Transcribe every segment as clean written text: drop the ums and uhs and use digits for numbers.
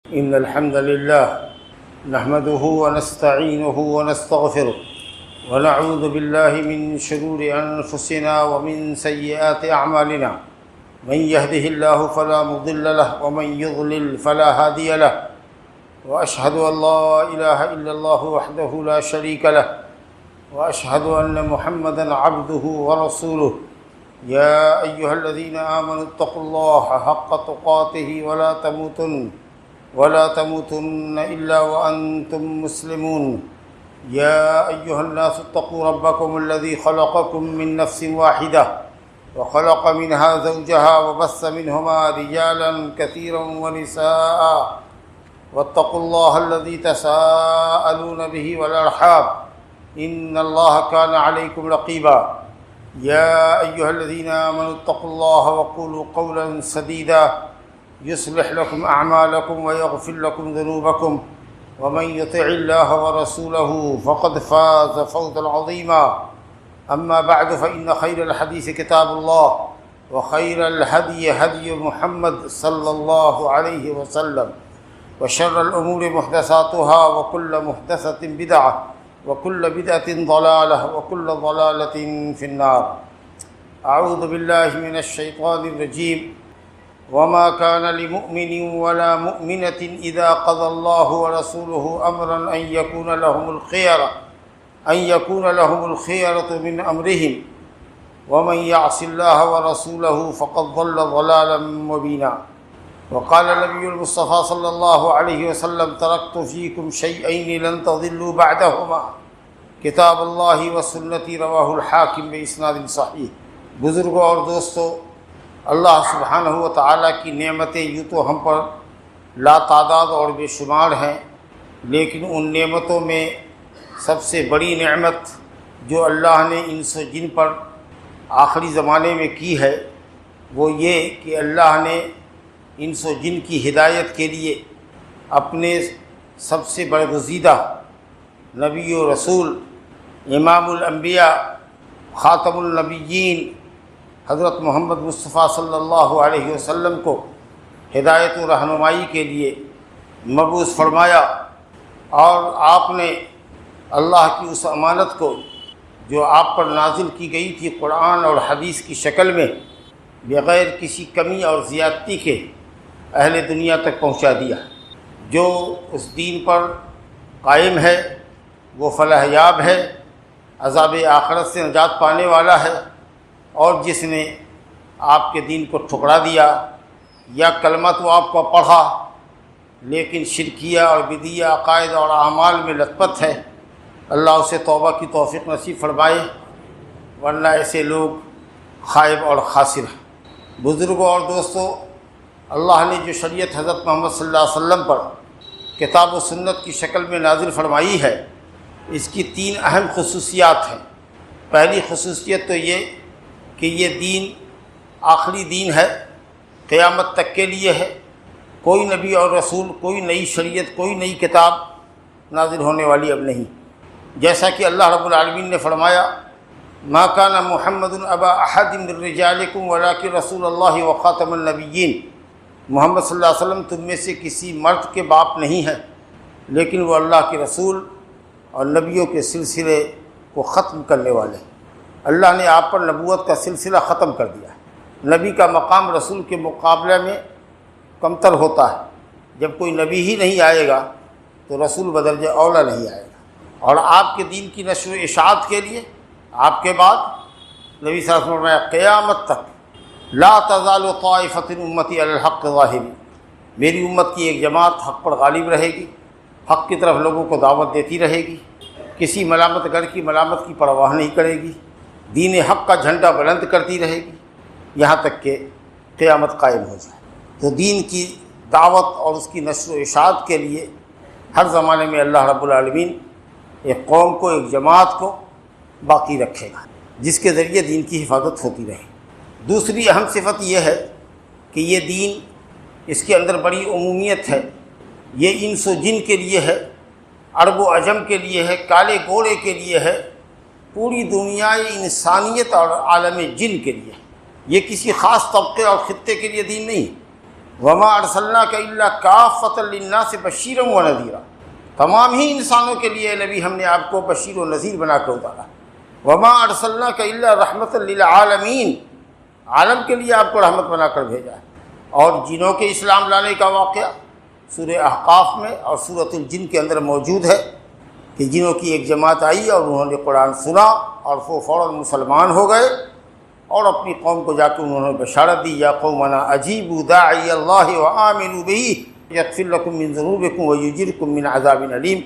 إن الحمد لله نحمده ونستعينه ونستغفره ونعوذ بالله من شرور أنفسنا ومن سيئات أعمالنا من يهده الله فلا مضل له ومن يضلل فلا هادي له وأشهد أن لا إله إلا الله وحده لا شريك له وأشهد أن محمدًا عبده ورسوله يا أيها الذين آمنوا اتقوا الله حق تقاته ولا تموتن إلا وأنتم مسلمون يا أيها الناس اتقوا ربكم الذي خلقكم من نفس واحدة وخلق منها زوجها وبث منهما رجالا كثيرا ونساء واتقوا الله الذي تساءلون به والأرحام إن الله كان عليكم رقيبا يا أيها الذين آمنوا اتقوا الله وقولوا قولا سديدا يصلح لكم أعمالكم ويغفر لكم ذنوبكم ومن يطع الله ورسوله فقد فاز فوزا عظيما أما بعد فإن خير الحديث كتاب الله وخير الهدي هدي محمد صلى الله عليه وسلم وشر الأمور محدثاتها وكل محدثة بدعة وكل بدعة ضلالة وكل ضلالة في النار أعوذ بالله من الشيطان الرجيم وما كان لمؤمن ولا مؤمنة إذا قضى الله ورسوله أمرا أن يكون لهم الخيرة من أمرهم ومن يعص الله ورسوله فقد ضل ضلالا مبينا وقال النبي المصطفى صلى الله عليه وسلم تركت فيكم شيئين لن تضلوا بعدهما کتاب اللہ و سنتی رواہ الحاکم باسناد صحیح۔ بزرگوں اور دوستو، اللہ سبحانہ و تعالیٰ کی نعمتیں یوں تو ہم پر لا تعداد اور بے شمار ہیں، لیکن ان نعمتوں میں سب سے بڑی نعمت جو اللہ نے انس و جن پر آخری زمانے میں کی ہے وہ یہ کہ اللہ نے انس و جن کی ہدایت کے لیے اپنے سب سے برگزیدہ نبی و رسول امام الانبیاء خاتم النبیین حضرت محمد مصطفیٰ صلی اللہ علیہ وسلم کو ہدایت و رہنمائی کے لیے مبعوث فرمایا، اور آپ نے اللہ کی اس امانت کو جو آپ پر نازل کی گئی تھی قرآن اور حدیث کی شکل میں بغیر کسی کمی اور زیادتی کے اہل دنیا تک پہنچا دیا۔ جو اس دین پر قائم ہے وہ فلاح یاب ہے، عذاب آخرت سے نجات پانے والا ہے، اور جس نے آپ کے دین کو ٹھکرا دیا یا کلمہ تو آپ کو پڑھا لیکن شرکیہ اور بدعیہ عقائد اور اعمال میں لت پت ہے، اللہ اسے توبہ کی توفیق نصیب فرمائے، ورنہ ایسے لوگ خائب اور خاسر ہیں۔ بزرگوں اور دوستو، اللہ نے جو شریعت حضرت محمد صلی اللہ علیہ وسلم پر کتاب و سنت کی شکل میں نازل فرمائی ہے، اس کی 3 اہم خصوصیات ہیں۔ پہلی خصوصیت تو یہ کہ یہ دین آخری دین ہے، قیامت تک کے لیے ہے، کوئی نبی اور رسول، کوئی نئی شریعت، کوئی نئی کتاب نازل ہونے والی اب نہیں۔ جیسا کہ اللہ رب العالمین نے فرمایا ما کان محمد ابا احد من رجالکم ولکن رسول اللہ وخاتم النبیین، محمد صلی اللہ علیہ وسلم تم میں سے کسی مرد کے باپ نہیں ہیں، لیکن وہ اللہ کے رسول اور نبیوں کے سلسلے کو ختم کرنے والے ہیں۔ اللہ نے آپ پر نبوت کا سلسلہ ختم کر دیا ہے۔ نبی کا مقام رسول کے مقابلے میں کمتر ہوتا ہے۔ جب کوئی نبی ہی نہیں آئے گا تو رسول بدرجہ اولا نہیں آئے گا، اور آپ کے دین کی نشر و اشاعت کے لیے آپ کے بعد نبی صلی اللہ علیہ وسلم نے قیامت تک لا تزال طائفۃ امتی علی الحق ظاہرین، میری امت کی ایک جماعت حق پر غالب رہے گی، حق کی طرف لوگوں کو دعوت دیتی رہے گی، کسی ملامت گر کی ملامت کی پرواہ نہیں کرے گی، دین حق کا جھنڈا بلند کرتی رہے گی یہاں تک کہ قیامت قائم ہو جائے۔ تو دین کی دعوت اور اس کی نشر و اشاعت کے لیے ہر زمانے میں اللہ رب العالمین ایک قوم کو، ایک جماعت کو باقی رکھے گا جس کے ذریعے دین کی حفاظت ہوتی رہے۔ دوسری اہم صفت یہ ہے کہ یہ دین، اس کے اندر بڑی عمومیت ہے، یہ انس و جن کے لیے ہے، عرب و عجم کے لیے ہے، کالے گورے کے لیے ہے، پوری دنیا انسانیت اور عالم جن کے لیے۔ یہ کسی خاص طبقے اور خطے کے لیے دین نہیں، وما ارسلناک الا کافۃ للناس بشیرا ونذیرا، تمام ہی انسانوں کے لیے نبی ہم نے آپ کو بشیر و نذیر بنا کر اتارا۔ وما ارسلناک الا رحمۃ للعالمین، عالم کے لیے آپ کو رحمت بنا کر بھیجا ہے۔ اور جنوں کے اسلام لانے کا واقعہ سورہ احقاف میں اور سورۃ الجن کے اندر موجود ہے کہ جنوں کی ایک جماعت آئی اور انہوں نے قرآن سنا اور وہ فوراً مسلمان ہو گئے اور اپنی قوم کو جا کے انہوں نے بشارت دی، یا قومنا اجیبوا داعی اللہ وآمنوا بہ یغفر لکم من ذنوبکم ویجرکم من عذاب علیم۔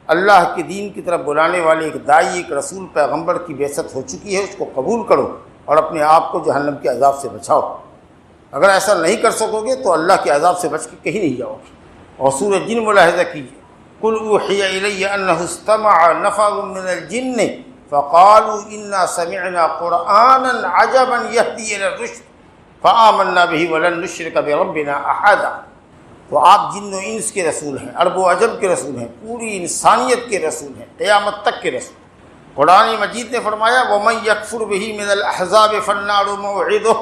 اللہ کے دین کی طرف بلانے والے ایک داعی، ایک رسول، پیغمبر کی بعثت ہو چکی ہے، اس کو قبول کرو اور اپنے آپ کو جہنم کے عذاب سے بچاؤ۔ اگر ایسا نہیں کر سکو گے تو اللہ کے عذاب سے بچ کے کہیں نہیں جاؤ گے۔ اور سورہ جن ملاحظہ کیجیے، قل اوحی الی انہ استمع نفر من الجن فقالوا انا سمعنا قرآنا عجبا یہدی الی الرشد فآمنا بہ ولن نشرک بربنا احدا۔ تو آپ جن و انس کے رسول ہیں، عرب و عجم کے رسول ہیں، پوری انسانیت کے رسول ہیں، قیامت تک کے رسول۔ قرآن مجید نے فرمایا وَمَن يَكْفُرْ بِهِ مِنَ الْأَحْزَابِ فَالنَّارُ مَوْعِدُهُ،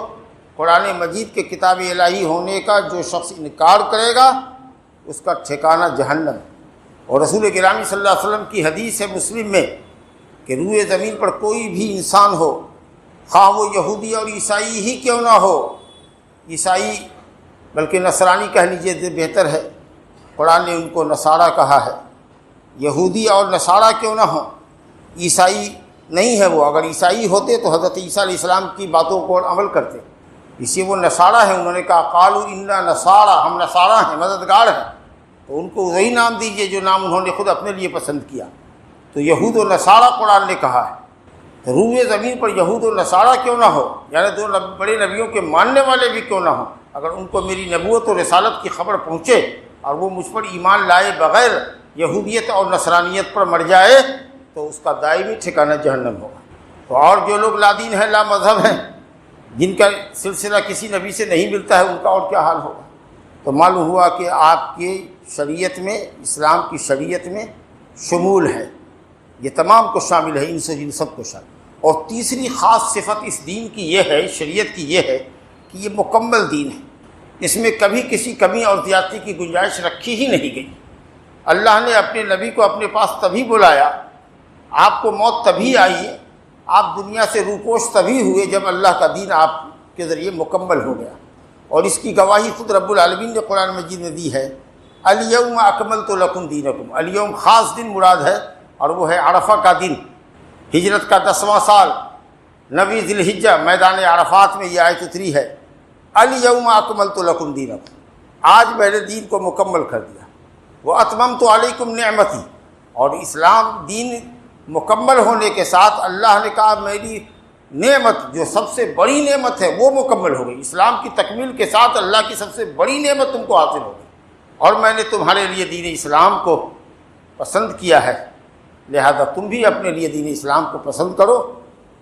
قرآن مجید کے کتاب الہی ہونے کا جو شخص انکار کرے گا اس کا ٹھکانہ جہنم۔ اور رسول گرامی صلی اللہ علیہ وسلم کی حدیث ہے مسلم میں کہ روئے زمین پر کوئی بھی انسان ہو، خواہ وہ یہودی اور عیسائی ہی کیوں نہ ہو، عیسائی بلکہ نصرانی کہہ لیجیے تو بہتر ہے، قرآن نے ان کو نصارہ کہا ہے، یہودی اور نصارہ کیوں نہ ہوں، عیسائی نہیں ہے وہ، اگر عیسائی ہوتے تو حضرت عیسیٰ علیہ السلام کی باتوں کو عمل کرتے، اسی وہ نصارہ ہیں، انہوں نے کہا قالوا انا نصارى، ہم نصارہ ہیں، مددگار ہیں، تو ان کو وہی نام دیجئے جو نام انہوں نے خود اپنے لیے پسند کیا۔ تو یہود و نصارہ قرآن نے کہا ہے، تو روئے زمین پر یہود و نصارہ کیوں نہ ہو، یعنی دو بڑے نبیوں کے ماننے والے بھی کیوں نہ ہوں، اگر ان کو میری نبوت و رسالت کی خبر پہنچے اور وہ مجھ پر ایمان لائے بغیر یہودیت اور نصرانیت پر مر جائے تو اس کا دائمی ٹھکانہ جہنم ہوگا۔ تو اور جو لوگ لادین ہیں، لا مذہب ہیں، جن کا سلسلہ کسی نبی سے نہیں ملتا ہے، ان کا اور کیا حال ہوگا۔ تو معلوم ہوا کہ آپ کی شریعت میں، اسلام کی شریعت میں شمول ہے، یہ تمام کو شامل ہے، انس و جن سب کو شامل۔ اور تیسری خاص صفت اس دین کی یہ ہے، شریعت کی یہ ہے کہ یہ مکمل دین ہے، اس میں کبھی کسی کمی اور زیادتی کی گنجائش رکھی ہی نہیں گئی۔ اللہ نے اپنے نبی کو اپنے پاس تبھی بلایا، آپ کو موت تبھی آئی، آپ دنیا سے روپوش تبھی ہوئے جب اللہ کا دین آپ کے ذریعے مکمل ہو گیا۔ اور اس کی گواہی خود رب العالمین نے قرآن مجید میں دی ہے، الیوم اکملت لکم دینکم، الیوم خاص دن مراد ہے اور وہ ہے عرفہ کا دن، ہجرت کا 10واں سال، 9 ذی الحجہ، میدان عرفات میں یہ آیت اتری ہے، الیوم اکملت لکم دینکم، آج میں نے دین کو مکمل کر دیا، واتممت علیکم نعمتی، اور اسلام دین مکمل ہونے کے ساتھ اللہ نے کہا میری نعمت جو سب سے بڑی نعمت ہے وہ مکمل ہو گئی، اسلام کی تکمیل کے ساتھ اللہ کی سب سے بڑی نعمت تم کو حاصل ہو گئی، اور میں نے تمہارے لیے دین اسلام کو پسند کیا ہے، لہذا تم بھی اپنے لیے دین اسلام کو پسند کرو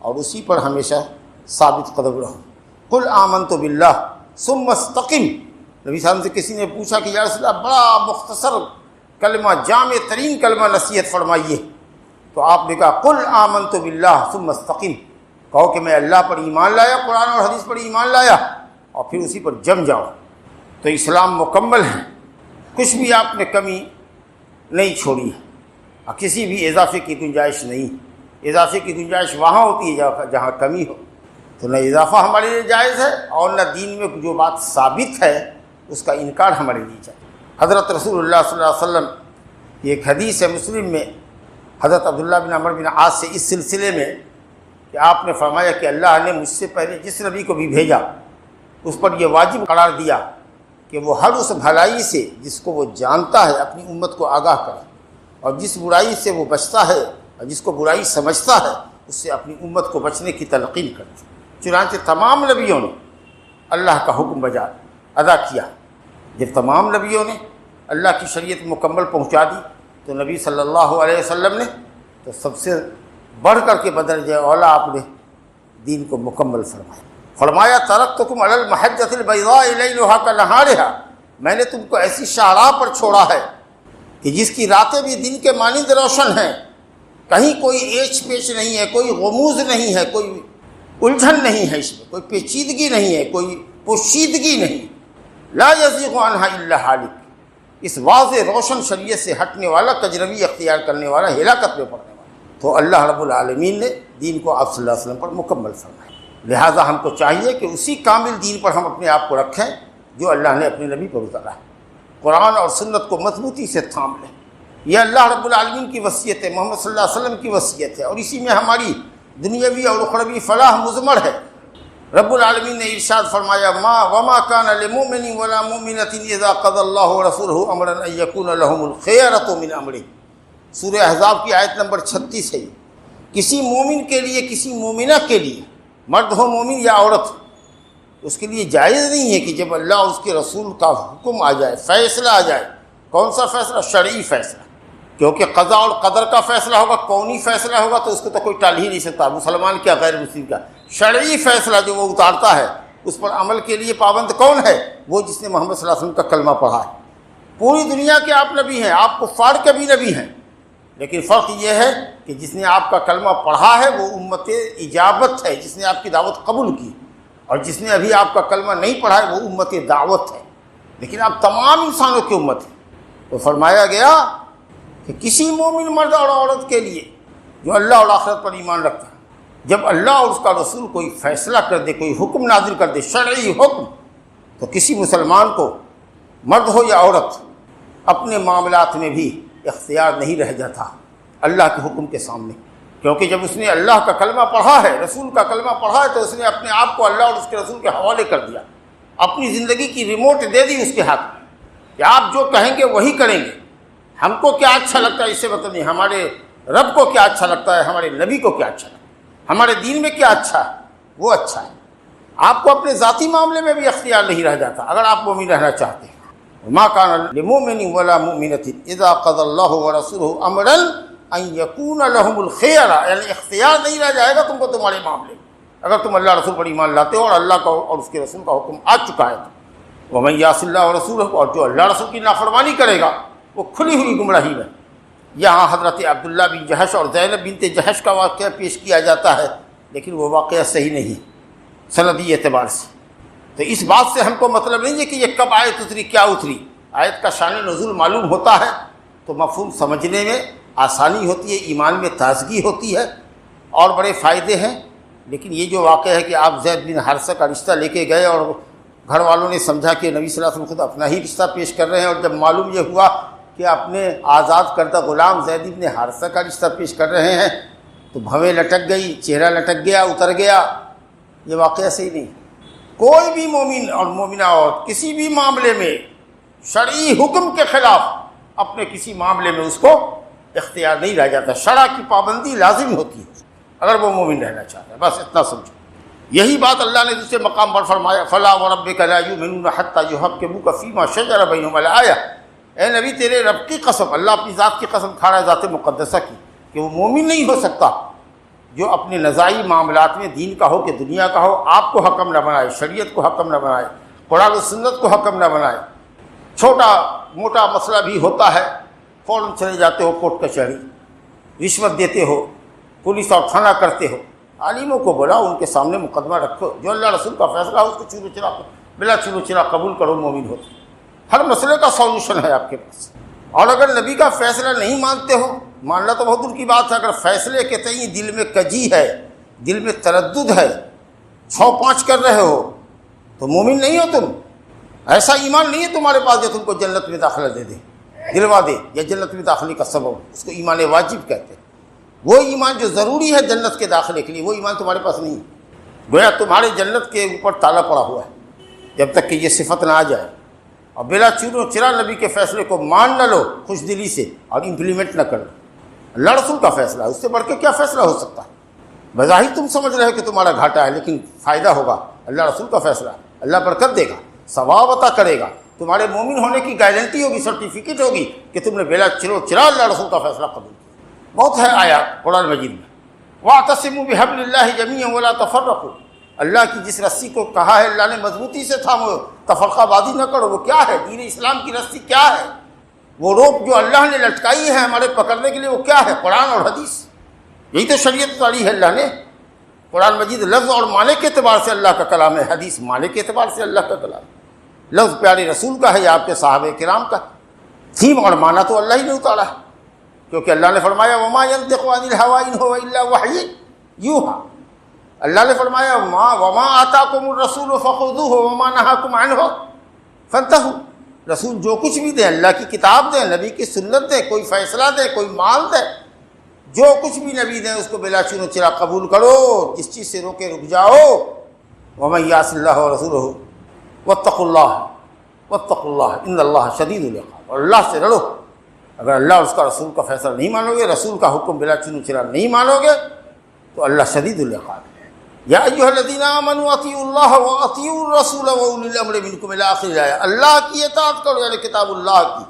اور اسی پر ہمیشہ ثابت قدم رہو۔ قل آمنت باللہ ثم استقم، نبی صلی اللہ علیہ وسلم سے کسی نے پوچھا کہ یا رسول اللہ بڑا مختصر کلمہ، جامع ترین کلمہ نصیحت فرمائیے، تو آپ نے کہا قل آمنت باللہ ثم استقم، کہو کہ میں اللہ پر ایمان لایا، قرآن اور حدیث پر ایمان لایا، اور پھر اسی پر جم جاؤ۔ تو اسلام مکمل ہے، کچھ بھی آپ نے کمی نہیں چھوڑی ہے، اور کسی بھی اضافے کی گنجائش نہیں، اضافے کی گنجائش وہاں ہوتی ہے جہاں کمی ہو، تو نہ اضافہ ہمارے لیے جائز ہے اور نہ دین میں جو بات ثابت ہے اس کا انکار ہمارے لیے چاہیے۔ حضرت رسول اللہ صلی اللہ علیہ وسلم، یہ ایک حدیث ہے مسلم میں حضرت عبداللہ بن عمر بن عاص سے اس سلسلے میں کہ آپ نے فرمایا کہ اللہ نے مجھ سے پہلے جس نبی کو بھی بھیجا اس پر یہ واجب قرار دیا کہ وہ ہر اس بھلائی سے جس کو وہ جانتا ہے اپنی امت کو آگاہ کرے، اور جس برائی سے وہ بچتا ہے اور جس کو برائی سمجھتا ہے اس سے اپنی امت کو بچنے کی تلقین کرے۔ چنانچہ تمام نبیوں نے اللہ کا حکم بجا ادا کیا۔ جب تمام نبیوں نے اللہ کی شریعت مکمل پہنچا دی تو نبی صلی اللہ علیہ وسلم نے تو سب سے بڑھ کر کے بدرجہ اولا آپ نے دین کو مکمل فرمایا ترکتکم علی المحجۃ البیضاء لیلھا کنہارھا، میں نے تم کو ایسی شاہراہ پر چھوڑا ہے کہ جس کی راتیں بھی دن کے مانند روشن ہیں، کہیں کوئی ایچ پیچ نہیں ہے، کوئی غموض نہیں ہے، کوئی الجھن نہیں ہے، اس میں کوئی پیچیدگی نہیں ہے، کوئی پوشیدگی نہیں، لا یزیغ عنہا الا ہالک، اس واضح روشن شریعت سے ہٹنے والا، کجروی اختیار کرنے والا، ہلاکت میں پڑنے والا۔ تو اللہ رب العالمین نے دین کو آپ صلی اللہ علیہ وسلم پر مکمل فرمایا، لہٰذا ہم کو چاہیے کہ اسی کامل دین پر ہم اپنے آپ کو رکھیں جو اللہ نے اپنے نبی پر اتارا ہے۔ قرآن اور سنت کو مضبوطی سے تھام لیں، یہ اللہ رب العالمین کی وصیت ہے، محمد صلی اللہ علیہ وسلم کی وصیت ہے، اور اسی میں ہماری دنیاوی اور اخروی فلاح مضمر ہے۔ رب العالمین نے ارشاد فرمایا وما كان لمؤمن ولا مؤمنة اذا قضى الله ورسوله امرا ان يكون لهم الخيرة من امره، سورہ احزاب کی آیت نمبر 36 ہے۔ کسی مومن کے لیے، کسی مومنہ کے لیے، مرد ہو مومن یا عورت، اس کے لیے جائز نہیں ہے کہ جب اللہ اور اس کے رسول کا حکم آ جائے، فیصلہ آ جائے، کون سا فیصلہ؟ شرعی فیصلہ، کیونکہ قضاء اور قدر کا فیصلہ ہوگا، کونی فیصلہ ہوگا، تو اس کو تو کوئی ٹال ہی نہیں سکتا، مسلمان کیا غیر مسلم کا۔ شرعی فیصلہ جو وہ اتارتا ہے اس پر عمل کے لیے پابند کون ہے؟ وہ جس نے محمد صلی اللہ علیہ وسلم کا کلمہ پڑھا ہے۔ پوری دنیا کے آپ نبی ہیں، آپ کفار کے بھی نبی ہیں، لیکن فرق یہ ہے کہ جس نے آپ کا کلمہ پڑھا ہے وہ امت اجابت ہے، جس نے آپ کی دعوت قبول کی، اور جس نے ابھی آپ کا کلمہ نہیں پڑھا ہے وہ امت دعوت ہے، لیکن آپ تمام انسانوں کی امت ہیں۔ تو فرمایا گیا کہ کسی مومن مرد اور عورت کے لیے جو اللہ اور آخرت پر ایمان رکھتا ہے، جب اللہ اور اس کا رسول کوئی فیصلہ کر دے، کوئی حکم نازل کر دے، شرعی حکم، تو کسی مسلمان کو، مرد ہو یا عورت، اپنے معاملات میں بھی اختیار نہیں رہ جاتا اللہ کے حکم کے سامنے، کیونکہ جب اس نے اللہ کا کلمہ پڑھا ہے، رسول کا کلمہ پڑھا ہے، تو اس نے اپنے آپ کو اللہ اور اس کے رسول کے حوالے کر دیا، اپنی زندگی کی ریموٹ دے دی اس کے ہاتھ میں کہ آپ جو کہیں گے وہی کریں گے، ہم کو کیا اچھا لگتا ہے اس سے مطلب نہیں، ہمارے رب کو کیا اچھا لگتا ہے، ہمارے نبی کو کیا اچھا لگتا ہے، ہمارے دین میں کیا اچھا ہے وہ اچھا ہے۔ آپ کو اپنے ذاتی معاملے میں بھی اختیار نہیں رہ جاتا اگر آپ مومن رہنا چاہتے ہیں۔ ما كان لمؤمن ولا مؤمنة اذا قضى الله ورسوله امرا ان يكون لهم الخيرة، یعنی اختیار نہیں رہ جائے گا تم کو تمہارے معاملے میں اگر تم اللہ رسول پر ایمان لاتے ہو اور اللہ کا اور اس کے رسول کا حکم آ چکا ہے تو۔ ومن يعص الله ورسوله، اور جو اللہ رسول کی نافرمانی کرے گا وہ کھلی ہوئی گمراہی میں۔ یہاں حضرت عبداللہ بن جہش اور زینب بنت جہش کا واقعہ پیش کیا جاتا ہے، لیکن وہ واقعہ صحیح نہیں سندی اعتبار سے۔ تو اس بات سے ہم کو مطلب نہیں ہے کہ یہ کب آیت اتری، کیا اتری، آیت کا شان نزول معلوم ہوتا ہے تو مفہوم سمجھنے میں آسانی ہوتی ہے، ایمان میں تازگی ہوتی ہے اور بڑے فائدے ہیں۔ لیکن یہ جو واقعہ ہے کہ آپ زید بن حارثہ کا رشتہ لے کے گئے اور گھر والوں نے سمجھا کہ نبی صلی اللہ علیہ وسلم خود اپنا ہی رشتہ پیش کر رہے ہیں، اور جب معلوم یہ ہوا کہ اپنے آزاد کردہ غلام زید بن حارثہ کا رشتہ پیش کر رہے ہیں تو بھویں لٹک گئی، چہرہ لٹک گیا، اتر گیا۔ یہ واقعہ صحیح نہیں۔ کوئی بھی مومن اور مومنہ اور کسی بھی معاملے میں شرعی حکم کے خلاف اپنے کسی معاملے میں اس کو اختیار نہیں رہ جاتا، شرع کی پابندی لازم ہوتی ہے اگر وہ مومن رہنا چاہتا ہے، بس اتنا سمجھو۔ یہی بات اللہ نے دوسرے مقام پر فرمایا فلا وربک لا یؤمنون حتی یحکموک فیما شجر بینہم، الآیہ۔ اے نبی تیرے رب کی قسم، اللہ اپنی ذات کی قسم کھا رہا ہے، ذات مقدسہ کی، کہ وہ مومن نہیں ہو سکتا جو اپنے نزاعی معاملات میں دین کا ہو کہ دنیا کا ہو آپ کو حکم نہ بنائے، شریعت کو حکم نہ بنائے، قرآن و سنت کو حکم نہ بنائے۔ چھوٹا موٹا مسئلہ بھی ہوتا ہے فوراً چلے جاتے ہو کورٹ کچہری، رشوت دیتے ہو، پولیس اور تھانہ کرتے ہو۔ عالموں کو بلاؤ، ان کے سامنے مقدمہ رکھو، جو اللہ رسول کا فیصلہ ہو اس کو چورو چرا بلا چورو چرا قبول کرو، مومن ہوتے۔ ہر مسئلے کا سولوشن ہے آپ کے پاس۔ اور اگر نبی کا فیصلہ نہیں مانتے ہو، ماننا تو بہت دور کی بات ہے، اگر فیصلے کے تئیں دل میں کجی ہے، دل میں تردد ہے، 6-5 کر رہے ہو تو مومن نہیں ہو تم۔ ایسا ایمان نہیں ہے تمہارے پاس جو تم کو جنت میں داخلہ دے دے، دلوا دے، یا جنت میں داخلے کا سبب، اس کو ایمان واجب کہتے ہیں۔ وہ ایمان جو ضروری ہے جنت کے داخلے کے لیے، وہ ایمان تمہارے پاس نہیں ہے۔ گویا تمہارے جنت کے اوپر تالا پڑا ہوا ہے جب تک کہ یہ صفت نہ آ جائے، اور بلا چورو چرا نبی کے فیصلے کو مان نہ لو خوش دلی سے اور امپلیمنٹ نہ کر لو۔ اللہ رسول کا فیصلہ ہے، اس سے بڑھ کے کیا فیصلہ ہو سکتا ہے؟ بظاہر تم سمجھ رہے ہو کہ تمہارا گھاٹا ہے، لیکن فائدہ ہوگا، اللہ رسول کا فیصلہ ہے، اللہ برکت دے گا، ثواب عطا کرے گا، تمہارے مومن ہونے کی گارنٹی ہوگی، سرٹیفکیٹ ہوگی کہ تم نے بلا چرو چرا اللہ رسول کا فیصلہ قبول کیا۔ بہت ہے آیات قرآن مجید میں، وَاعْتَصِمُوا بِحَبْلِ اللَّهِ جَمِيعًا وَلَا تَفَرَّقُوا، اللہ کی جس رسی کو کہا ہے اللہ نے مضبوطی سے تھامو، تفرقہ بازی نہ کرو۔ وہ کیا ہے؟ دین اسلام کی رسی کیا ہے؟ وہ روپ جو اللہ نے لٹکائی ہے ہمارے پکڑنے کے لیے، وہ کیا ہے؟ قرآن اور حدیث۔ یہی تو شریعت اتاری ہے اللہ نے۔ قرآن مجید لفظ اور معنی کے اعتبار سے اللہ کا کلام ہے، حدیث معنی کے اعتبار سے اللہ کا کلام ہے۔ لفظ پیارے رسول کا ہے یا آپ کے صحابہ کرام کا؟ تھیم اور معنی تو اللہ ہی نے اتارا ہے، کیونکہ اللہ نے فرمایا وما ينطق عن الهوى ان هو الا وحی یوحى۔ اللہ نے فرمایا وما آتاکم الرسول فخذوه وما نهاکم عنه فانتهوا۔ رسول جو کچھ بھی دیں، اللہ کی کتاب دیں، نبی کی سنت دیں، کوئی فیصلہ دیں، کوئی مال دیں، جو کچھ بھی نبی دیں اس کو بلا چون و چرا قبول کرو، جس چیز سے روکے رک جاؤ۔ ومن یعص اللہ ورسولہ واتقوا اللہ ان اللہ شدید العقاب۔ اور اللہ سے ڈرو، اگر اللہ اور اس کا رسول کا فیصلہ نہیں مانو گے، رسول کا حکم بلا چون و چرا نہیں مانو گے تو اللہ شدید العقاب ہے۔ یا ایھا الذین آمنوا اطیعوا اللہ واطیعوا الرسول واولی الامر منکم الی آخر الآیہ۔ اللہ کی اطاعت کرو یعنی کتاب اللہ کی،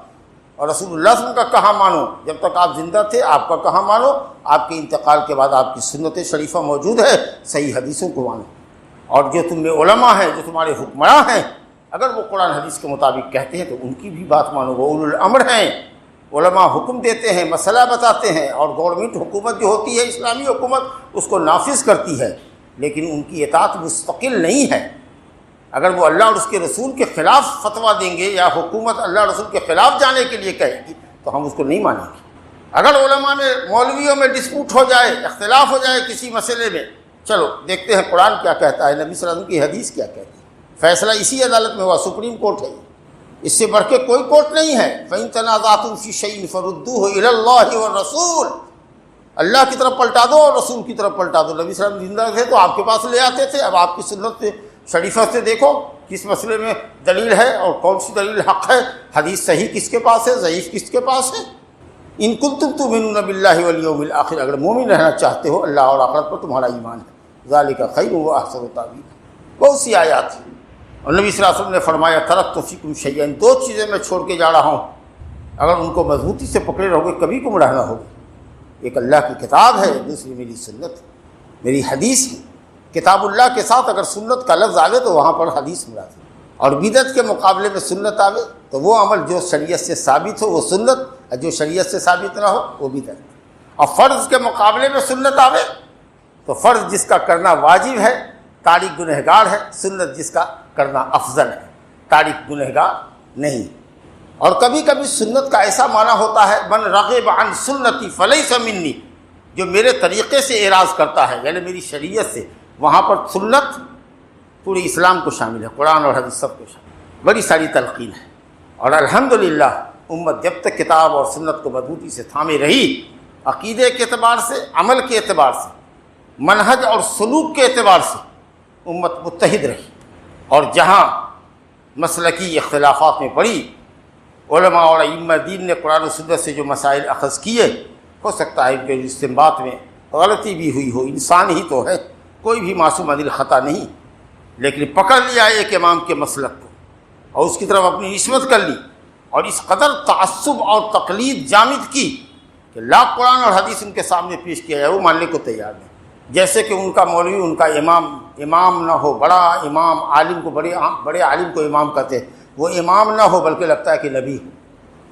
اور رسول اللہ صلی اللہ علیہ وسلم کا کہا مانو۔ جب تک آپ زندہ تھے آپ کا کہا مانو، آپ کے انتقال کے بعد آپ کی سنت شریفہ موجود ہے، صحیح حدیثوں کو مانو۔ اور جو تم میں علماء ہیں، جو تمہارے حکمراں ہیں، اگر وہ قرآن حدیث کے مطابق کہتے ہیں تو ان کی بھی بات مانو۔ وہ اولو الامر ہیں، علماء حکم دیتے ہیں، مسئلہ بتاتے ہیں، اور گورنمنٹ حکومت جو ہوتی ہے اسلامی حکومت اس کو نافذ کرتی ہے، لیکن ان کی اطاعت مستقل نہیں ہے۔ اگر وہ اللہ اور اس کے رسول کے خلاف فتویٰ دیں گے یا حکومت اللہ اور رسول کے خلاف جانے کے لیے کہے گی تو ہم اس کو نہیں مانیں گے۔ اگر علماء میں مولویوں میں ڈسپوٹ ہو جائے، اختلاف ہو جائے کسی مسئلے میں، چلو دیکھتے ہیں قرآن کیا کہتا ہے، نبی صلی اللہ علیہ وسلم کی حدیث کیا کہتی ہے۔ فیصلہ اسی عدالت میں ہوا، سپریم کورٹ ہے، اس سے بڑھ کے کوئی کورٹ نہیں ہے۔ فَإِن تَنَازَعْتُمْ فِي شَيْءٍ فَرُدُّوهُ إِلَى اللَّهِ وَالرَّسُولِ۔ اللہ کی طرف پلٹا دو اور رسول کی طرف پلٹا دو۔ نبی صلی اللہ علیہ وسلم زندہ تھے تو آپ کے پاس لے آتے تھے، اب آپ کی سنت شریفہ سے دیکھو کس مسئلے میں دلیل ہے اور کون سی دلیل حق ہے، حدیث صحیح کس کے پاس ہے، ضعیف کس کے پاس ہے۔ ان کنتم تؤمنون باللہ والیوم الآخر، اگر مومن رہنا چاہتے ہو اللہ اور آخرت پر تمہارا ایمان ہے، ذالک خیر و احسن تأویلا۔ بہت سی آیات ہیں، اور نبی صلی اللہ علیہ وسلم نے فرمایا ترکت فیکم شیئا، دو چیزیں میں چھوڑ کے جا رہا ہوں، اگر ان کو مضبوطی سے پکڑے رہو گے کبھی گمراہ نہ ہوگے۔ ایک اللہ کی کتاب ہے، دوسری میری سنت، میری حدیث ہے۔ کتاب اللہ کے ساتھ اگر سنت کا لفظ آوے تو وہاں پر حدیث مراد ہے، اور بدعت کے مقابلے میں سنت آوے تو وہ عمل جو شریعت سے ثابت ہو وہ سنت، اور جو شریعت سے ثابت نہ ہو وہ بدعت۔ اور فرض کے مقابلے میں سنت آوے تو فرض جس کا کرنا واجب ہے تارک گنہگار ہے، سنت جس کا کرنا افضل ہے تارک گنہگار نہیں۔ اور کبھی کبھی سنت کا ایسا معنی ہوتا ہے من رغب عن سنتی فلیس منی، جو میرے طریقے سے اعراض کرتا ہے یعنی میری شریعت سے، وہاں پر سنت پوری اسلام کو شامل ہے، قرآن اور حدیث سب کو شامل، بڑی ساری تلقین ہے۔ اور الحمدللہ امت جب تک کتاب اور سنت کو مضبوطی سے تھامے رہی، عقیدے کے اعتبار سے، عمل کے اعتبار سے، منہج اور سلوک کے اعتبار سے امت متحد رہی۔ اور جہاں مسلکی اختلافات میں پڑی، علماء اور ائمہ دین نے قرآن و سنت سے جو مسائل اخذ کیے، ہو سکتا ہے ان کے استنباط میں غلطی بھی ہوئی ہو، انسان ہی تو ہے، کوئی بھی معصوم عن الخطا نہیں، لیکن پکڑ لیا ایک امام کے مسلک کو اور اس کی طرف اپنی نسبت کر لی، اور اس قدر تعصب اور تقلید جامد کی کہ لا قرآن اور حدیث ان کے سامنے پیش کیا جائے وہ ماننے کو تیار نہیں۔ جیسے کہ ان کا مولوی، ان کا امام نہ ہو، بڑا امام عالم کو بڑے عالم کو امام کہتے ہیں، وہ امام نہ ہو بلکہ لگتا ہے کہ نبی ہو،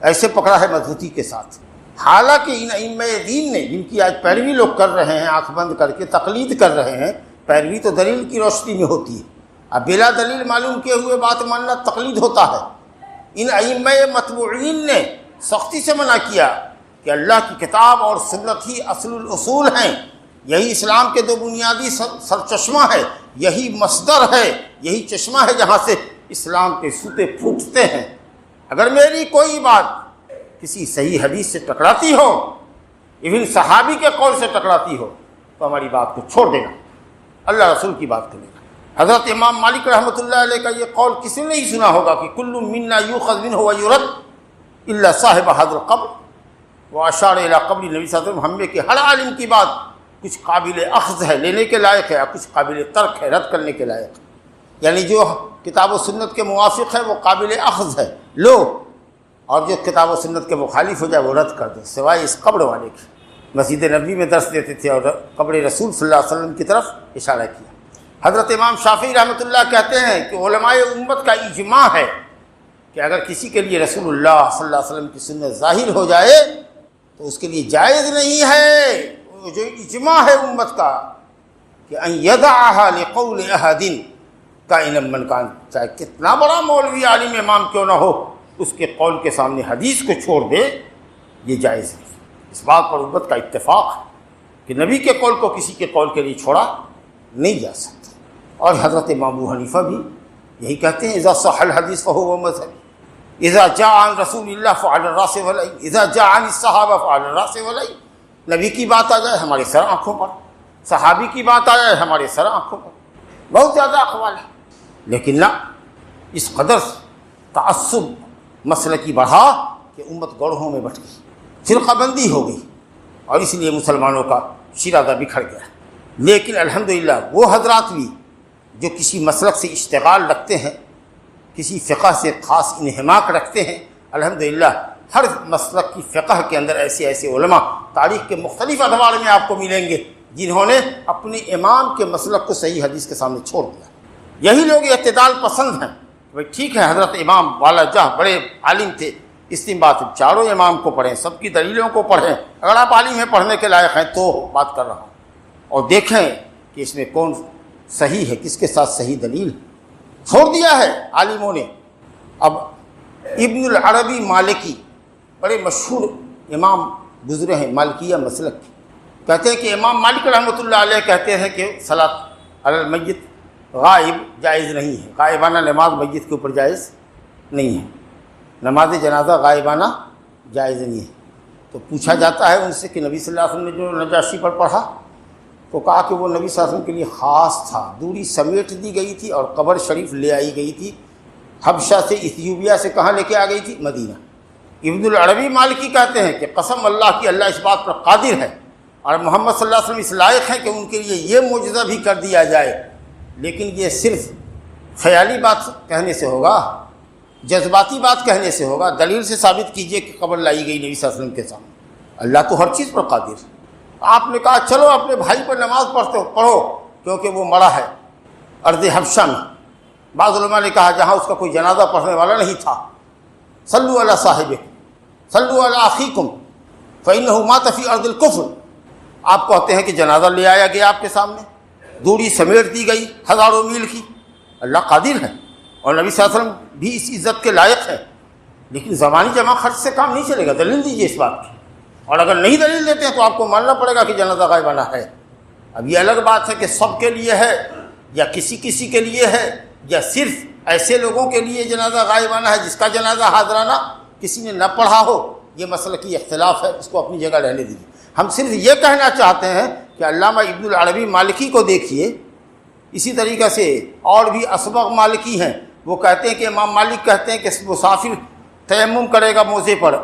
ایسے پکڑا ہے مضبوطی کے ساتھ۔ حالانکہ ان ائمہ دین نے جن کی آج پیروی لوگ کر رہے ہیں، آنکھ بند کر کے تقلید کر رہے ہیں، پیروی تو دلیل کی روشنی میں ہوتی ہے، اب بلا دلیل معلوم کیے ہوئے بات ماننا تقلید ہوتا ہے۔ ان ائمہ متبوعین نے سختی سے منع کیا کہ اللہ کی کتاب اور سنت ہی اصل الاصول ہیں، یہی اسلام کے دو بنیادی سرچشمہ ہے، یہی مصدر ہے، یہی چشمہ ہے جہاں سے اسلام کے سوتے پھوٹتے ہیں۔ اگر میری کوئی بات کسی صحیح حدیث سے ٹکراتی ہو، ایون صحابی کے قول سے ٹکراتی ہو، تو ہماری بات کو چھوڑ دینا، اللہ رسول کی بات کرے گا۔ حضرت امام مالک رحمۃ اللہ علیہ کا یہ قول کسی نے نہیں سنا ہوگا کہ کل منا یؤخذ منہ ویرد الا صاحب هذا القبر، واشار الی قبر نبی صلی اللہ علیہ وسلم۔ ہم میں کہ ہر عالم کی بات کچھ قابل اخذ ہے، لینے کے لائق ہے، اور کچھ قابل ترک ہے، رد کرنے کے لائق ہے، یعنی جو کتاب و سنت کے موافق ہے وہ قابل اخذ ہے، لو، اور جو کتاب و سنت کے مخالف ہو جائے وہ رد کر دو، سوائے اس قبر والے کی۔ مسجد نبوی میں درس دیتے تھے اور قبر رسول صلی اللہ علیہ وسلم کی طرف اشارہ کیا۔ حضرت امام شافعی رحمۃ اللہ کہتے ہیں کہ علماء امت کا اجماع ہے کہ اگر کسی کے لیے رسول اللہ صلی اللہ علیہ وسلم کی سنت ظاہر ہو جائے تو اس کے لیے جائز نہیں ہے، جو اجماع ہے امت کا، کہ ان یدعها لقول احد، کائن من کان، چاہے کتنا بڑا مولوی عالم امام کیوں نہ ہو، اس کے قول کے سامنے حدیث کو چھوڑ دے، یہ جائز نہیں۔ اس بات پر امت کا اتفاق ہے کہ نبی کے قول کو کسی کے قول کے لیے چھوڑا نہیں جا سکتا۔ اور حضرت امام ابو حنیفہ بھی یہی کہتے ہیں اذا صح الحدیث فهو مذہبی، اذا جاء عن رسول اللہ فعلى الراس والعین، اذا جاء عن الصحابہ فعلى الراس والعین۔ نبی کی بات آ جائے ہمارے سر آنکھوں پر، صحابی کی بات آ جائے ہمارے سر آنکھوں پر، بہت زیادہ اقوال ہیں۔ لیکن نہ، اس قدر تعصب مسئلہ کی بڑھا کہ امت گروہوں میں بٹ گئی، فرقہ بندی ہو گئی، اور اس لیے مسلمانوں کا شیرازہ بکھر گیا۔ لیکن الحمدللہ وہ حضرات بھی جو کسی مسلک سے اشتغال رکھتے ہیں، کسی فقہ سے خاص انہماک رکھتے ہیں، الحمدللہ ہر مسلک کی فقہ کے اندر ایسے ایسے علماء تاریخ کے مختلف ادوار میں آپ کو ملیں گے جنہوں نے اپنے امام کے مسلک کو صحیح حدیث کے سامنے چھوڑ دیا۔ یہی لوگ اعتدال پسند ہیں۔ بھائی ٹھیک ہے، حضرت امام والا جاہ بڑے عالم تھے، استنباط چاروں امام کو پڑھیں، سب کی دلیلوں کو پڑھیں، اگر آپ عالم ہیں پڑھنے کے لائق ہیں تو بات کر رہا ہوں، اور دیکھیں کہ اس میں کون صحیح ہے، کس کے ساتھ صحیح دلیل چھوڑ دیا ہے عالموں نے۔ اب ابن العربی مالکی بڑے مشہور امام گزرے ہیں مالکیہ مسلک کے، کہتے ہیں کہ امام مالک رحمۃ اللہ علیہ کہتے ہیں کہ صلاۃ علی المیت غائب جائز نہیں ہے، غائبانہ نماز میت کے اوپر جائز نہیں ہے، نماز جنازہ غائبانہ جائز نہیں ہے۔ تو پوچھا جاتا ہے ان سے کہ نبی صلی اللہ علیہ وسلم نے جو نجاشی پر پڑھا تو کہا کہ وہ نبی صلی اللہ علیہ وسلم کے لیے خاص تھا، دوری سمیٹ دی گئی تھی اور قبر شریف لے آئی گئی تھی، حبشہ سے ایتھیوپیا سے کہاں لے کے آ گئی تھی؟ مدینہ۔ ابن العربی مالکی کہتے ہیں کہ قسم اللہ کی، اللہ اس بات پر قادر ہے اور محمد صلی اللہ علیہ وسلم اس لائق ہیں کہ ان کے لیے یہ معجزہ بھی کر دیا جائے، لیکن یہ صرف خیالی بات کہنے سے ہوگا، جذباتی بات کہنے سے ہوگا، دلیل سے ثابت کیجئے کہ قبر لائی گئی نبی صلی اللہ علیہ وسلم کے سامنے۔ اللہ تو ہر چیز پر قادر ہے۔ آپ نے کہا چلو اپنے بھائی پر نماز پڑھو کیونکہ وہ مرا ہے ارض حبشہ میں۔ بعض علماء نے کہا جہاں اس کا کوئی جنازہ پڑھنے والا نہیں تھا، صلوا علی صاحبکم صلوا علی اخیکم فانہ مات فی ارض الکفر، آپ کہتے ہیں کہ جنازہ لے آیا گیا آپ کے سامنے، دوری سمیٹ دی گئی ہزاروں میل کی۔ اللہ قادر ہے اور نبی صلی اللہ علیہ وسلم بھی اس عزت کے لائق ہے، لیکن زمانی جمع خرچ سے کام نہیں چلے گا، دلیل دیجیے اس بات کی، اور اگر نہیں دلیل دیتے ہیں تو آپ کو ماننا پڑے گا کہ جنازہ غائبانہ ہے۔ اب یہ الگ بات ہے کہ سب کے لیے ہے یا کسی کے لیے ہے یا صرف ایسے لوگوں کے لیے جنازہ غائبانہ ہے جس کا جنازہ حاضرانہ کسی نے نہ پڑھا ہو، یہ مسئلہ کی اختلاف ہے، اس کو اپنی جگہ رہنے دیجیے۔ ہم صرف یہ کہنا چاہتے ہیں کہ علامہ ابن العربی مالکی کو دیکھیے، اسی طریقے سے اور بھی اسبغ مالکی ہیں، وہ کہتے ہیں کہ امام مالک کہتے ہیں کہ مسافر تیمم کرے گا موزے پر،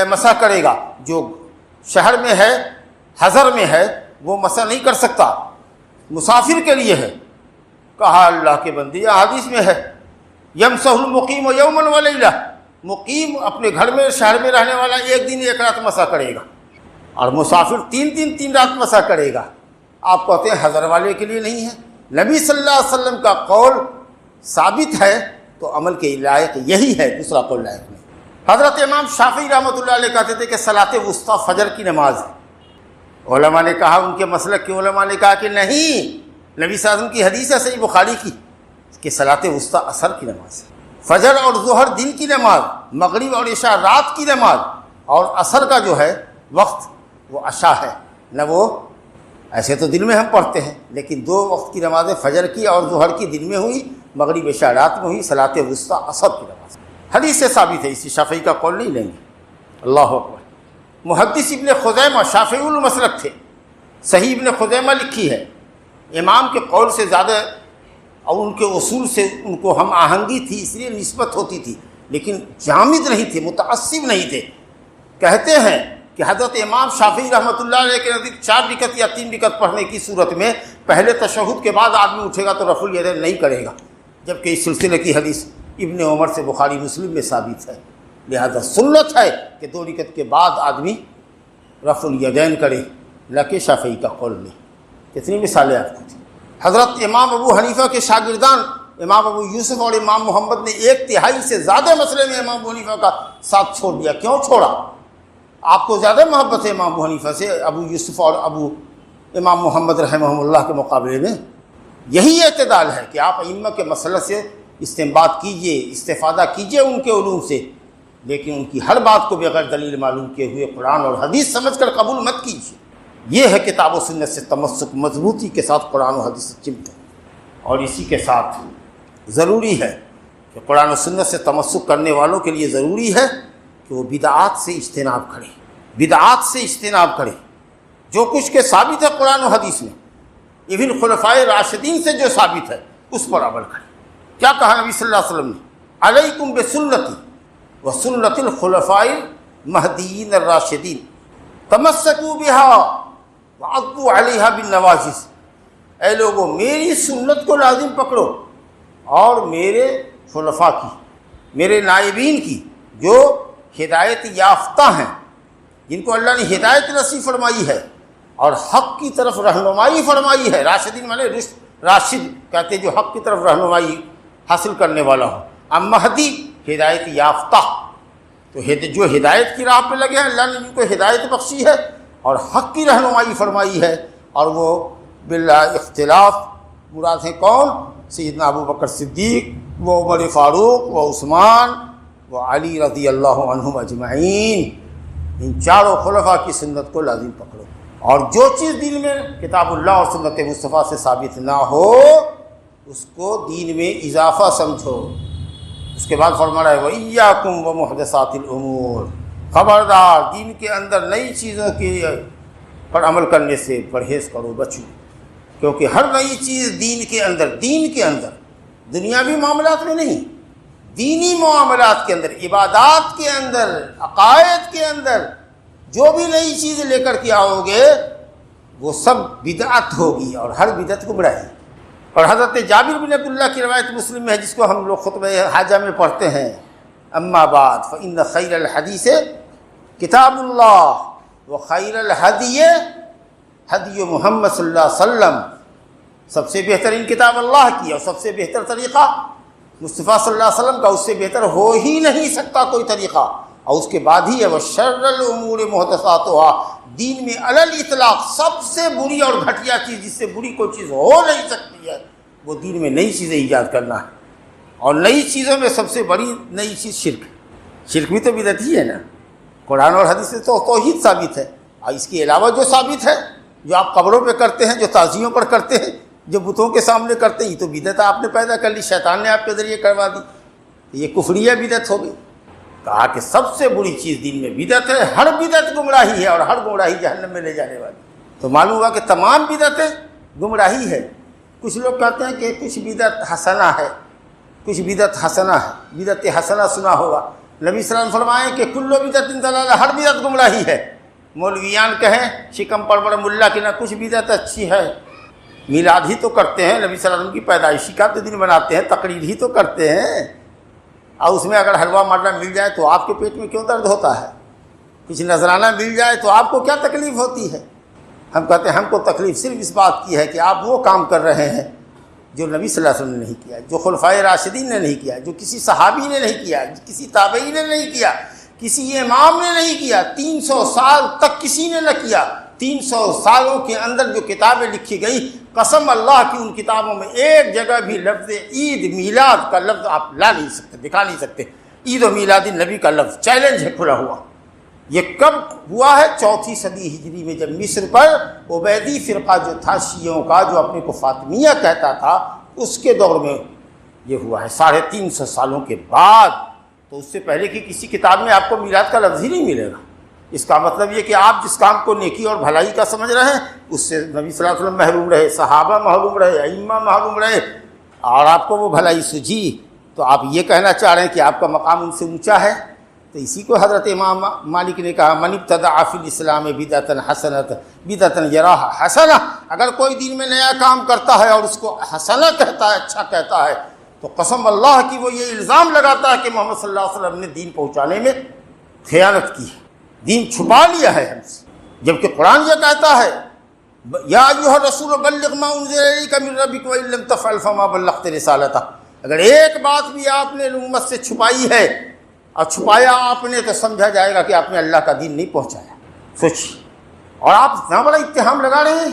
مسح کرے گا، جو شہر میں ہے حضر میں ہے وہ مسح نہیں کر سکتا، مسافر کے لیے ہے۔ کہا اللہ کے بندے یہ حدیث میں ہے یمسح المقیم یوما ولیلہ، مقیم اپنے گھر میں شہر میں رہنے والا ایک دن ایک رات مسح کرے گا، اور مسافر تین رات مسح کرے گا۔ آپ کہتے ہیں حضر والے کے لیے نہیں ہے، نبی صلی اللہ علیہ وسلم کا قول ثابت ہے تو عمل کے لائق یہی ہے، دوسرا قول لائق نہیں۔ حضرت امام شافعی رحمۃ اللہ علیہ کہتے تھے کہ صلاۃ وسطیٰ فجر کی نماز ہے۔ علماء نے کہا، ان کے مسلک کے علماء نے کہا کہ نہیں، نبی صلی اللہ علیہ وسلم کی حدیث ہے صحیح بخاری کی کہ صلاۃ وسطیٰ عصر کی نماز ہے، فجر اور ظہر دن کی نماز، مغرب اور عشاء رات کی نماز، اور عصر کا جو ہے وقت وہ عشاء ہے، نہ وہ ایسے تو دن میں ہم پڑھتے ہیں، لیکن دو وقت کی نمازیں فجر کی اور ظہر کی دن میں ہوئی، مغرب عشاء رات میں ہوئی، صلاۃ وسطیٰ عصر کی نماز حدیث سے ثابت ہے، اسی شافعی کا قول نہیں لیں گے۔ اللہ اکبر۔ محدث ابن خزیمہ شافعی المسلک تھے، صحیح ابن خزیمہ لکھی ہے، امام کے قول سے زیادہ اور ان کے اصول سے ان کو ہم آہنگی تھی، اس لیے نسبت ہوتی تھی، لیکن جامد نہیں تھے، متعصب نہیں تھے۔ کہتے ہیں کہ حضرت امام شافعی رحمۃ اللہ علیہ کے نزدیک 4 رکعت یا 3 رکعت پڑھنے کی صورت میں پہلے تشہد کے بعد آدمی اٹھے گا تو رفع الیدین نہیں کرے گا، جبکہ اس سلسلے کی حدیث ابن عمر سے بخاری مسلم میں ثابت ہے، لہذا سنت ہے کہ 2 رکعت کے بعد آدمی رفع الیدین کرے، نہ کہ شافعی کا قول نہیں۔ کتنی مثالیں آپ کو تھیں۔ حضرت امام ابو حنیفہ کے شاگردان امام ابو یوسف اور امام محمد نے 1/3 سے زیادہ مسئلے میں امام ابو حنیفہ کا ساتھ چھوڑ دیا۔ کیوں چھوڑا؟ آپ کو زیادہ محبت ہے امام ابو حنیفہ سے ابو یوسف اور امام محمد رحمہ اللہ کے مقابلے میں؟ یہی اعتدال ہے کہ آپ ائمہ کے مسئلہ سے استنباط کیجئے، استفادہ کیجئے ان کے علوم سے، لیکن ان کی ہر بات کو بغیر دلیل معلوم کیے ہوئے قرآن اور حدیث سمجھ کر قبول مت کیجیے۔ یہ ہے کتاب و سنت سے تمسک، مضبوطی کے ساتھ قرآن و حدیث سے چمٹ۔ اور اسی کے ساتھ ضروری ہے کہ قرآن و سنت سے تمسک کرنے والوں کے لیے ضروری ہے کہ وہ بدعات سے اجتناب کریں، بدعات سے اجتناب کریں۔ جو کچھ کے ثابت ہے قرآن و حدیث میں، ایون خلفائے راشدین سے جو ثابت ہے اس پر عمل کریں۔ کیا کہا نبی صلی اللہ علیہ وسلم نے؟ علیکم بسنتی وسنت الخلفاء المہدیین الراشدین تمسکوا بها وعضوا علیہا بالنواجذ۔ اے لوگوں، میری سنت کو لازم پکڑو اور میرے خلفاء کی، میرے نائبین کی جو ہدایت یافتہ ہیں، جن کو اللہ نے ہدایت نصیب فرمائی ہے اور حق کی طرف رہنمائی فرمائی ہے۔ راشدین مانے راشد کہتے جو حق کی طرف رہنمائی حاصل کرنے والا ہو۔ اب مہدی ہدایت یافتہ، تو جو ہدایت کی راہ پہ لگے ہیں اللہ نے جن کو ہدایت بخشی ہے اور حق کی رہنمائی فرمائی ہے، اور وہ بلا اختلاف مراد ہیں کون؟ سیدنا ابو بکر صدیق، وہ عمر فاروق، وہ عثمان، وہ علی رضی اللہ عنہم اجمعین۔ ان چاروں خلفاء کی سنت کو لازم پکڑو، اور جو چیز دین میں کتاب اللہ اور سنت مصطفیٰ سے ثابت نہ ہو اس کو دین میں اضافہ سمجھو۔ اس کے بعد فرما رہا ہے وَإِيَّاكُمْ وَمُحْدَثَاتِ الْأُمُورِ، خبردار دین کے اندر نئی چیزوں کے پر عمل کرنے سے پرہیز کرو، بچو، کیونکہ ہر نئی چیز دین کے اندر دنیاوی معاملات میں نہیں، دینی معاملات کے اندر، عبادات کے اندر، عقائد کے اندر جو بھی نئی چیز لے کر کے آؤ گے وہ سب بدعت ہوگی، اور ہر بدعت گمراہی۔ اور حضرت جابر بن عبداللہ کی روایت مسلم میں ہے، جس کو ہم لوگ خطبہ حاجہ میں پڑھتے ہیں، اما بعد فإن خیر الحدیث کتاب اللہ وخیر الہدی ہدی محمد صلی اللہ علیہ وسلم۔ سب سے بہترین کتاب اللہ کی اور سب سے بہتر طریقہ مصطفیٰ صلی اللہ علیہ وسلم کا، اس سے بہتر ہو ہی نہیں سکتا کوئی طریقہ۔ اور اس کے بعد ہی ہے وشر الامور محدثاتها، دین میں علی الاطلاق سب سے بری اور گھٹیا چیز، جس سے بری کوئی چیز ہو نہیں سکتی ہے، وہ دین میں نئی چیزیں ایجاد کرنا ہے۔ اور نئی چیزوں میں سب سے بڑی نئی چیز شرک بھی تو بدعت ہی ہے نا۔ قرآن اور حدیث سے تو توحید ثابت ہے، اور اس کے علاوہ جو ثابت ہے، جو آپ قبروں پہ کرتے ہیں، جو تعزیوں پر کرتے ہیں، جو بتوں کے سامنے کرتے ہیں، یہ تو بدعت آپ نے پیدا کر لی، شیطان نے آپ کے ذریعے کروا دی، یہ کفریہ بدعت ہو گئی۔ کہا کہ سب سے بری چیز دین میں بدعت ہے، ہر بدعت گمراہی ہے، اور ہر گمراہی جہنم میں لے جانے والی۔ تو معلوم ہوا کہ تمام بدعتیں گمراہی ہے۔ کچھ لوگ کہتے ہیں کہ کچھ بدعت حسنہ ہے، کچھ بدعت حسنہ ہے، بدعت حسنہ سنا ہوگا۔ نبی صلی اللہ علیہ وسلم فرمائیں کہ کل بدعت ضلالہ، ہر بدعت گمراہی ہے۔ مولویان کہیں شکم پر بڑا ملا کہ نہ کچھ بدعت اچھی ہے، میلاد ہی تو کرتے ہیں، نبی صلی اللہ علیہ وسلم کی پیدائشی کا دن مناتے ہیں، تقریر ہی تو کرتے ہیں، اور اس میں اگر حلوہ مرنا مل جائے تو آپ کے پیٹ میں کیوں درد ہوتا ہے؟ کچھ نذرانہ مل جائے تو آپ کو کیا تکلیف ہوتی ہے؟ ہم کہتے ہیں ہم کو تکلیف صرف اس بات کی ہے کہ آپ وہ کام کر رہے ہیں جو نبی صلی اللہ علیہ وسلم نے نہیں کیا، جو خلفائے راشدین نے نہیں کیا، جو کسی صحابی نے نہیں کیا، کسی تابعی نے نہیں کیا، کسی امام نے نہیں کیا، 300 سال تک کسی نے نہ کیا۔ 300 سالوں کے اندر جو کتابیں لکھی گئی، قسم اللہ کی ان کتابوں میں ایک جگہ بھی لفظ عید میلاد کا لفظ آپ لا نہیں سکتے، دکھا نہیں سکتے۔ عید و میلاد النبی کا لفظ چیلنج ہے کھلا ہوا۔ یہ کب ہوا ہے؟ 4 صدی ہجری میں، جب مصر پر عبیدی فرقہ جو تھا شیعوں کا، جو اپنے کو فاطمیہ کہتا تھا، اس کے دور میں یہ ہوا ہے، 350 سالوں کے بعد۔ تو اس سے پہلے کی کسی کتاب میں آپ کو میلاد کا لفظ ہی نہیں ملے گا۔ اس کا مطلب یہ کہ آپ جس کام کو نیکی اور بھلائی کا سمجھ رہے ہیں اس سے نبی صلی اللہ علیہ وسلم محروم رہے، صحابہ محروم رہے، ائمہ محروم رہے، اور آپ کو وہ بھلائی سوجھی، تو آپ یہ کہنا چاہ رہے ہیں کہ آپ کا مقام ان سے اونچا ہے۔ تو اسی کو حضرت امام مالک نے کہا من ابتدع فی الاسلام بدعۃ حسنۃ بدعۃ یراھا حسنہ، اگر کوئی دین میں نیا کام کرتا ہے اور اس کو حسنہ کہتا ہے، اچھا کہتا ہے، تو قسم اللہ کی وہ یہ الزام لگاتا ہے کہ محمد صلی اللہ علیہ وسلم نے دین پہنچانے میں خیانت کی ہے، دین چھپا لیا ہے ہم سے۔ جبکہ قرآن یہ کہتا ہے یا ایھا الرسول بلغ ما انزل الیک من ربک وان لم تفعل فما بلغت رسالتہ، اگر ایک بات بھی آپ نے امت سے چھپائی ہے اور چھپایا آپ نے تو سمجھا جائے گا کہ آپ نے اللہ کا دین نہیں پہنچایا۔ سوچیے، اور آپ اتنا بڑا اتہام لگا رہے ہیں۔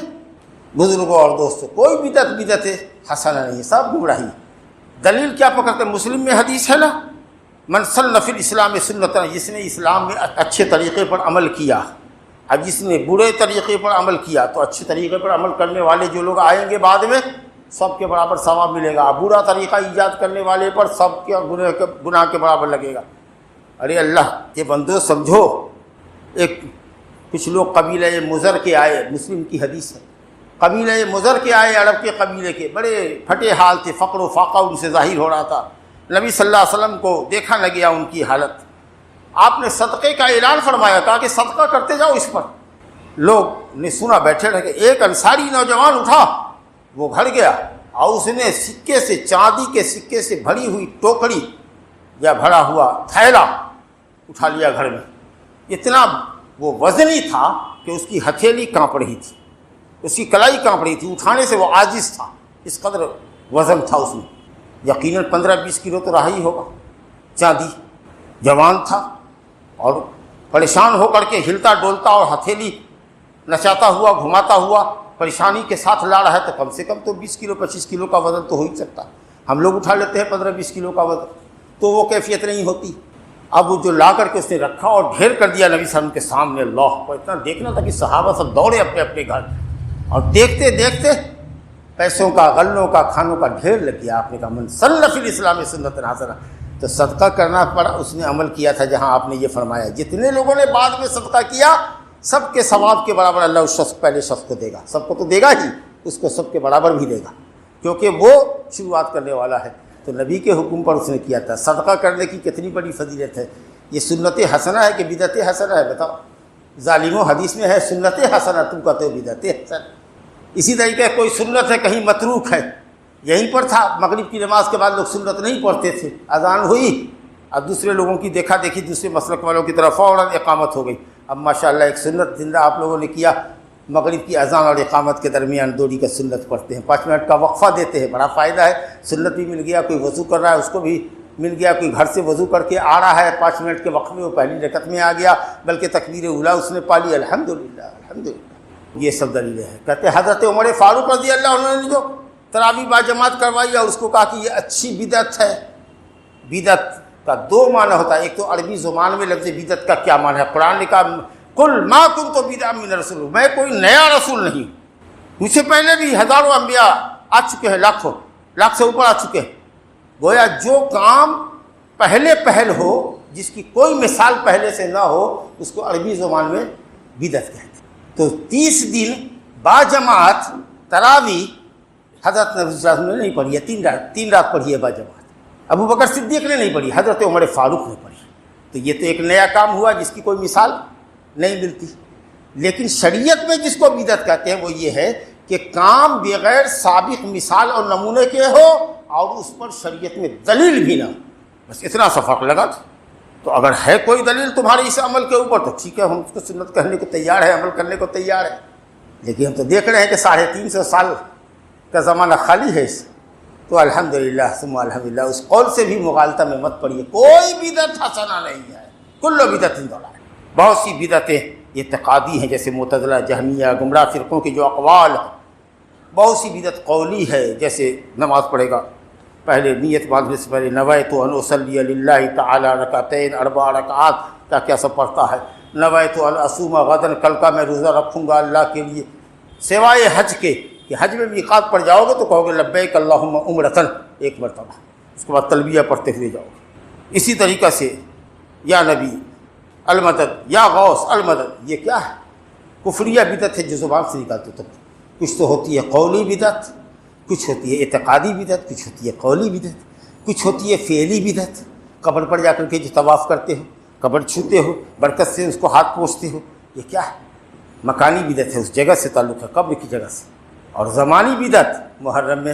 بزرگوں اور دوستوں، کوئی بدعت حسنہ نہیں، سب گمراہی ہے۔ دلیل کیا پکڑتے؟ مسلم میں حدیث ہے نا، من سن فی الاسلام سنتا، جس نے اسلام میں اچھے طریقے پر عمل کیا، اب جس نے برے طریقے پر عمل کیا تو اچھے طریقے پر عمل کرنے والے جو لوگ آئیں گے بعد میں سب کے برابر ثواب ملے گا، برا طریقہ ایجاد کرنے والے پر سب کے گناہ کے برابر لگے گا۔ ارے اللہ کے بندو سمجھو، ایک کچھ لوگ قبیلہ مضر کے آئے، مسلم کی حدیث ہے، قبیلہ مضر کے آئے، عرب کے قبیلے کے، بڑے پھٹے حال تھے، فقر و فاقہ ان سے ظاہر ہو رہا تھا۔ نبی صلی اللہ علیہ وسلم کو دیکھا نہ گیا ان کی حالت، آپ نے صدقے کا اعلان فرمایا، کہا کہ صدقہ کرتے جاؤ اس پر۔ لوگ نے سنا، بیٹھے رہ گئے۔ ایک انصاری نوجوان اٹھا، وہ گھر گیا اور اس نے سکے سے، چاندی کے سکے سے بھری ہوئی ٹوکری یا بھرا ہوا تھیلا اٹھا لیا گھر میں۔ اتنا وہ وزنی تھا کہ اس کی ہتھیلی کانپ رہی تھی، اس کی کلائی کانپ رہی تھی، اٹھانے سے وہ عاجز تھا، اس قدر وزن تھا اس میں، یقیناً 15-20 کلو تو رہا ہی ہوگا چاندی۔ جوان تھا اور پریشان ہو کر کے ہلتا ڈولتا اور ہتھیلی نچاتا ہوا، گھماتا ہوا پریشانی کے ساتھ لا رہا ہے، تو کم سے کم تو 20 کلو 25 کلو کا وزن تو ہو ہی سکتا ہے۔ ہم لوگ اٹھا لیتے ہیں 15-20 کلو کا وزن، تو وہ کیفیت نہیں ہوتی۔ اب وہ جو لا کر کے اس نے رکھا اور ڈھیر کر دیا نبی صلی اللہ علیہ وسلم کے سامنے، اللہ کو اتنا دیکھنا تھا کہ صحابہ سب دوڑے اپنے اپنے گھر، اور دیکھتے دیکھتے پیسوں کا، غلوں کا، کھانوں کا ڈھیر لگ گیا۔ آپ نے کہا من سن فی الاسلام سنۃ حسنہ، تو صدقہ کرنا پڑا، اس نے عمل کیا تھا جہاں آپ نے یہ فرمایا۔ جتنے لوگوں نے بعد میں صدقہ کیا سب کے ثواب کے برابر اللہ اس شخص، پہلے شخص کو دے گا، سب کو تو دے گا ہی، اس کو سب کے برابر بھی دے گا، کیونکہ وہ شروعات کرنے والا ہے۔ تو نبی کے حکم پر اس نے کیا تھا۔ صدقہ کرنے کی کتنی بڑی فضیلت ہے۔ یہ سنت حسنہ ہے کہ بدعت حسنہ ہے؟ بتاؤ۔ ظالموں، حدیث میں ہے سنت حسنہ، تم کہتے ہو بدعت حسنہ۔ اسی طریقے کوئی سنت ہے کہیں متروک ہے، یہیں پر تھا، مغرب کی نماز کے بعد لوگ سنت نہیں پڑھتے تھے، اذان ہوئی، اب دوسرے لوگوں کی دیکھا دیکھی، دوسرے مسلک والوں کی طرف فوراً اقامت ہو گئی۔ اب ماشاءاللہ ایک سنت زندہ آپ لوگوں نے کیا، مغرب کی اذان اور اقامت کے درمیان 2 کا سنت پڑھتے ہیں، 5 منٹ کا وقفہ دیتے ہیں، بڑا فائدہ ہے، سنت بھی مل گیا، کوئی وضو کر رہا ہے اس کو بھی مل گیا، کوئی گھر سے وضو کر کے آ رہا ہے 5 منٹ کے وقت میں وہ پہلی رکعت میں آ گیا، بلکہ تکبیر اولیٰ اس نے پا لی، الحمدللہ الحمدللہ۔ یہ سب دلیلیں ہیں۔ کہتے ہیں حضرت عمر فاروق رضی اللہ عنہ نے جو تراویح باجماعت کروائی اور اس کو کہا کہ یہ اچھی بدعت ہے۔ بدعت کا 2 معنی ہوتا ہے، ایک تو عربی زبان میں لفظ بدعت کا کیا معنی ہے، قرآن نے کہا قل ما کنت بدعا من الرسول، میں کوئی نیا رسول نہیں، مجھ سے پہلے بھی ہزاروں انبیاء آ چکے ہیں، لاکھوں، لاکھ سے اوپر آ چکے ہیں۔ گویا جو کام پہلے پہل ہو، جس کی کوئی مثال پہلے سے نہ ہو، اس کو عربی زبان میں بدعت کہتے ہیں۔ تو 30 دن باجماعت تراویح حضرت نبی صلی اللہ علیہ وسلم نے نہیں پڑھی ہے، 3 رات پڑھی ہے باجماعت، ابو بکر صدیق نے نہیں پڑھی، حضرت عمر فاروق نے پڑھی۔ تو یہ تو ایک نیا کام ہوا جس کی کوئی مثال نہیں ملتی۔ لیکن شریعت میں جس کو بدعت کہتے ہیں وہ یہ ہے کہ کام بغیر سابق مثال اور نمونے کے ہو اور اس پر شریعت میں دلیل بھی نہ ہو، بس اتنا سا فرق لگا تھا۔ تو اگر ہے کوئی دلیل تمہارے اس عمل کے اوپر تو ٹھیک ہے، ہم اس کو سنت کہنے کو تیار ہے، عمل کرنے کو تیار ہے۔ لیکن ہم تو دیکھ رہے ہیں کہ 350 سال کا زمانہ خالی ہے اس، تو الحمدللہ ثم الحمدللہ اس قول سے بھی مغالطہ میں مت پڑیے، کوئی بدعت حسنہ نہیں ہے، کل بدعت ضلالہ۔ بہت سی بدعتیں اعتقادی ہیں، جیسے معتزلہ، جہمیہ، گمراہ فرقوں کے جو اقوال ہیں۔ بہت سی بدعت قولی ہے، جیسے نماز پڑھے گا، پہلے نیت باندھنے سے پہلے نویت ان اصلی للہ تعالی رکعتین 4 رکعات، کیا کیا سب پڑھتا ہے۔ نویت ان اصوم غدن، کل کا میں روزہ رکھوں گا اللہ کے لیے، سوائے حج کے، کہ حج میں میقات پر جاؤ گے تو کہو گے لبیک اللہم عمرۃ 1 مرتبہ، اس کے بعد تلبیہ پڑھتے ہوئے جاؤ گے۔ اسی طریقہ سے یا نبی المدد، یا غوث المدد، یہ کیا ہے؟ کفریہ بدعت ہے جو زبان سے نکالتے تو کچھ تو ہوتی ہے قولی بدعت، کچھ ہوتی ہے اعتقادی بدعت، کچھ ہوتی ہے قولی بدعت، کچھ ہوتی ہے فعلی بدعت۔ قبر پر جا کر کے جو طواف کرتے ہو، قبر چھوتے ہو، برکت سے اس کو ہاتھ پوچھتے ہو، یہ کیا ہے؟ مکانی بدعت ہے، اس جگہ سے تعلق ہے، قبر کی جگہ سے۔ اور زمانی بدعت، محرم میں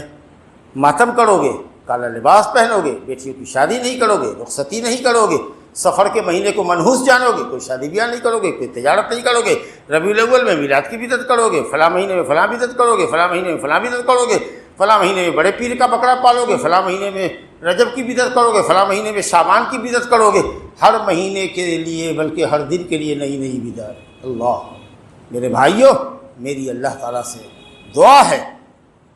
ماتم کرو گے، کالا لباس پہنو گے، بیٹیوں کی شادی نہیں کرو گے، رخصتی نہیں کرو گے، سفر کے مہینے کو منحوس جانو گے، کوئی شادی بیاہ نہیں کرو گے، کوئی تجارت نہیں کرو گے، ربیع الاول میں میلاد کی بدعت کرو گے، فلاں مہینے میں فلاں بدعت کرو گے، فلاں مہینے میں فلاں بدعت کرو گے، فلاں مہینے میں بڑے پیر کا بکرا پالو گے، فلاں مہینے میں رجب کی بدعت کرو گے، فلاں مہینے میں شعبان کی بدعت کرو گے، ہر مہینے کے لیے بلکہ ہر دن کے لیے نئی نئی بدعت۔ اللہ، میرے بھائیوں، میری اللہ تعالیٰ سے دعا ہے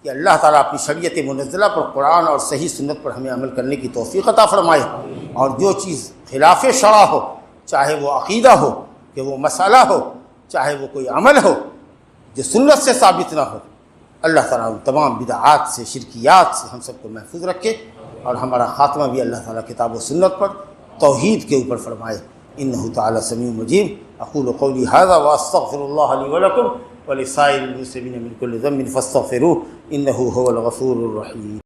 کہ اللہ تعالیٰ اپنی شریعت منزلہ پر، قرآن اور صحیح سنت پر ہمیں عمل کرنے کی توفیق عطا فرمائے، اور جو چیز خلاف شرع ہو، چاہے وہ عقیدہ ہو کہ وہ مسئلہ ہو، چاہے وہ کوئی عمل ہو جو سنت سے ثابت نہ ہو، اللہ تعالیٰ ان تمام بدعات سے، شرکیات سے ہم سب کو محفوظ رکھے، اور ہمارا خاتمہ بھی اللہ تعالیٰ کتاب و سنت پر توحید کے اوپر فرمائے۔ انہ تعالی سمیع مجیب۔ اقول قولی ھذا واستغفر اللہ لی ولکم ولسائر المسلمین من کل ذنب فاستغفروہ انہ ھو الغفور الرحیم۔